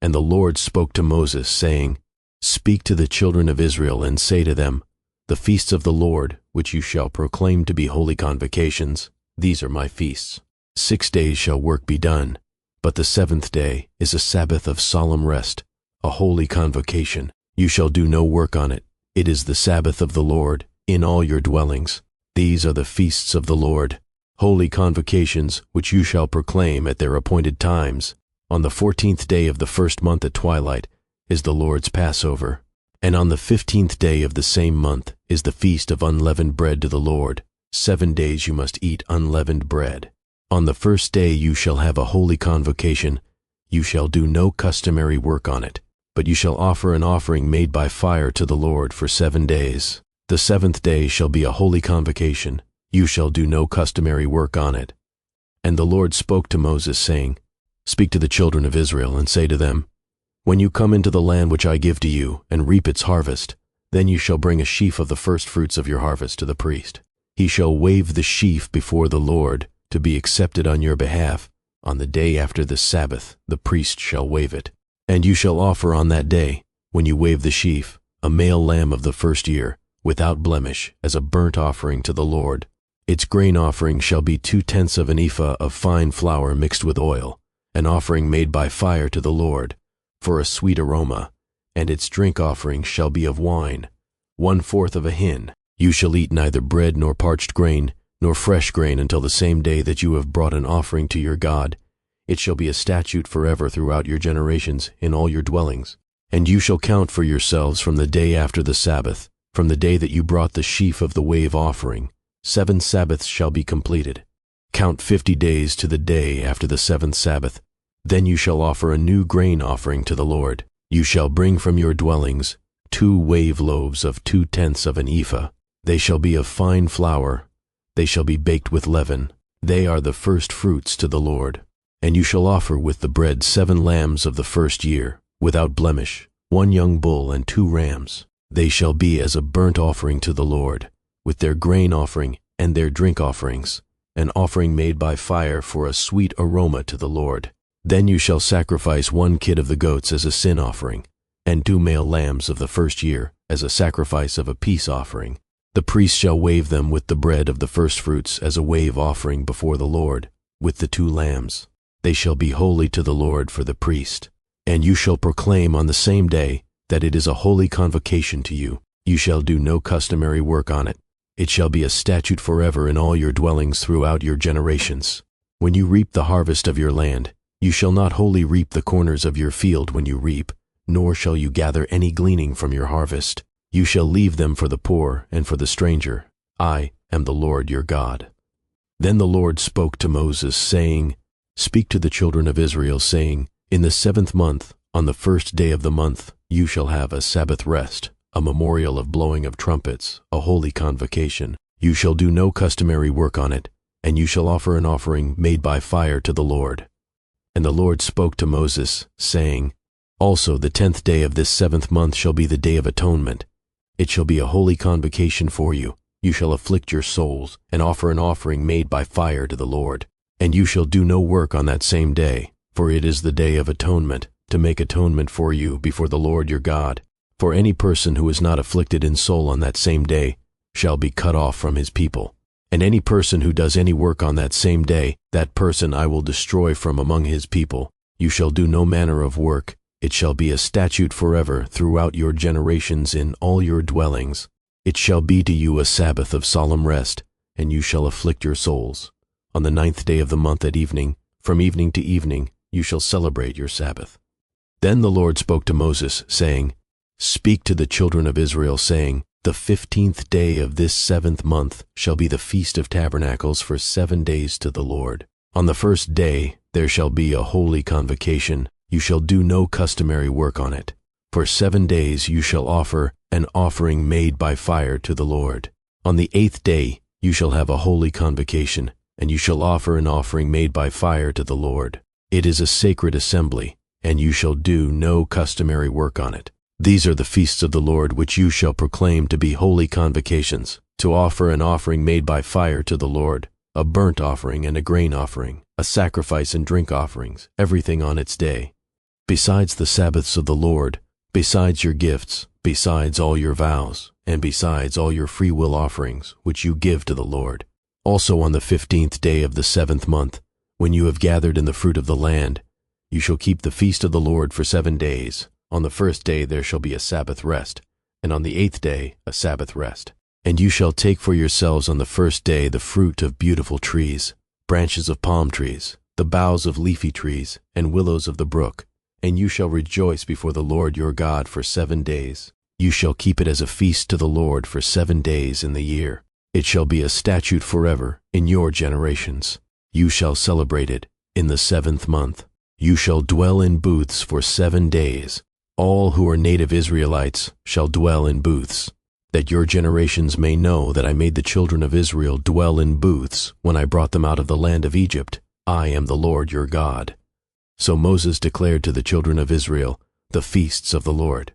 And the Lord spoke to Moses, saying, Speak to the children of Israel, and say to them, The feasts of the Lord, which you shall proclaim to be holy convocations, these are my feasts. 6 days shall work be done, but the 7th day is a Sabbath of solemn rest, a holy convocation. You shall do no work on it. It is the Sabbath of the Lord in all your dwellings. These are the feasts of the Lord, holy convocations, which you shall proclaim at their appointed times. On the 14th day of the 1st month at twilight is the Lord's Passover, and on the 15th day of the same month is the feast of unleavened bread to the Lord. 7 days you must eat unleavened bread. On the 1st day you shall have a holy convocation. You shall do no customary work on it, but you shall offer an offering made by fire to the Lord for 7 days. The 7th day shall be a holy convocation. You shall do no customary work on it. And the Lord spoke to Moses, saying, Speak to the children of Israel, and say to them, When you come into the land which I give to you, and reap its harvest, then you shall bring a sheaf of the firstfruits of your harvest to the priest. He shall wave the sheaf before the Lord, to be accepted on your behalf. On the day after the Sabbath the priest shall wave it. And you shall offer on that day, when you wave the sheaf, a male lamb of the 1st year, without blemish, as a burnt offering to the Lord. Its grain offering shall be 2/10 of an ephah of fine flour mixed with oil, an offering made by fire to the Lord, for a sweet aroma, and its drink offering shall be of wine, 1/4 of a hin. You shall eat neither bread nor parched grain, nor fresh grain until the same day that you have brought an offering to your God. It shall be a statute forever throughout your generations in all your dwellings. And you shall count for yourselves from the day after the Sabbath, from the day that you brought the sheaf of the wave offering. 7 Sabbaths shall be completed. Count 50 days to the day after the 7th Sabbath. Then you shall offer a new grain offering to the Lord. You shall bring from your dwellings 2 wave loaves of 2/10 of an ephah. They shall be of fine flour. They shall be baked with leaven. They are the firstfruits to the Lord. And you shall offer with the bread 7 lambs of the 1st year, without blemish, 1 young bull and 2 rams. They shall be as a burnt offering to the Lord, with their grain offering and their drink offerings, an offering made by fire for a sweet aroma to the Lord. Then you shall sacrifice 1 kid of the goats as a sin offering, and 2 male lambs of the 1st year as a sacrifice of a peace offering. The priest shall wave them with the bread of the firstfruits as a wave offering before the Lord, with the 2 lambs. They shall be holy to the Lord for the priest. And you shall proclaim on the same day that it is a holy convocation to you. You shall do no customary work on it. It shall be a statute forever in all your dwellings throughout your generations. When you reap the harvest of your land, you shall not wholly reap the corners of your field when you reap, nor shall you gather any gleaning from your harvest. You shall leave them for the poor and for the stranger. I am the Lord your God. Then the Lord spoke to Moses, saying, Speak to the children of Israel, saying, In the 7th month, on the 1st day of the month, you shall have a Sabbath rest, a memorial of blowing of trumpets, a holy convocation. You shall do no customary work on it, and you shall offer an offering made by fire to the Lord. And the Lord spoke to Moses, saying, Also the 10th day of this 7th month shall be the day of atonement. It shall be a holy convocation for you. You shall afflict your souls, and offer an offering made by fire to the Lord. And you shall do no work on that same day, for it is the day of atonement, to make atonement for you before the Lord your God. For any person who is not afflicted in soul on that same day shall be cut off from his people. And any person who does any work on that same day, that person I will destroy from among his people. You shall do no manner of work. It shall be a statute forever throughout your generations in all your dwellings. It shall be to you a Sabbath of solemn rest, and you shall afflict your souls. On the 9th day of the month at evening, from evening to evening, you shall celebrate your Sabbath. Then the Lord spoke to Moses, saying, Speak to the children of Israel, saying, The 15th day of this 7th month shall be the Feast of Tabernacles for 7 days to the Lord. On the 1st day there shall be a holy convocation. You shall do no customary work on it. For 7 days you shall offer an offering made by fire to the Lord. On the 8th day you shall have a holy convocation, and you shall offer an offering made by fire to the Lord. It is a sacred assembly, and you shall do no customary work on it. These are the feasts of the Lord which you shall proclaim to be holy convocations, to offer an offering made by fire to the Lord, a burnt offering and a grain offering, a sacrifice and drink offerings, everything on its day. besides the Sabbaths of the Lord, besides your gifts, besides all your vows, and besides all your freewill offerings, which you give to the Lord. Also on the 15th day of the 7th month, when you have gathered in the fruit of the land, you shall keep the feast of the Lord for 7 days. On the first day there shall be a Sabbath rest, and on the 8th day a Sabbath rest. And you shall take for yourselves on the first day the fruit of beautiful trees, branches of palm trees, the boughs of leafy trees, and willows of the brook. And you shall rejoice before the Lord your God for 7 days. You shall keep it as a feast to the Lord for 7 days in the year. It shall be a statute forever in your generations. You shall celebrate it in the 7th month. You shall dwell in booths for 7 days. All who are native Israelites shall dwell in booths, that your generations may know that I made the children of Israel dwell in booths when I brought them out of the land of Egypt. I am the Lord your God. So Moses declared to the children of Israel the feasts of the Lord.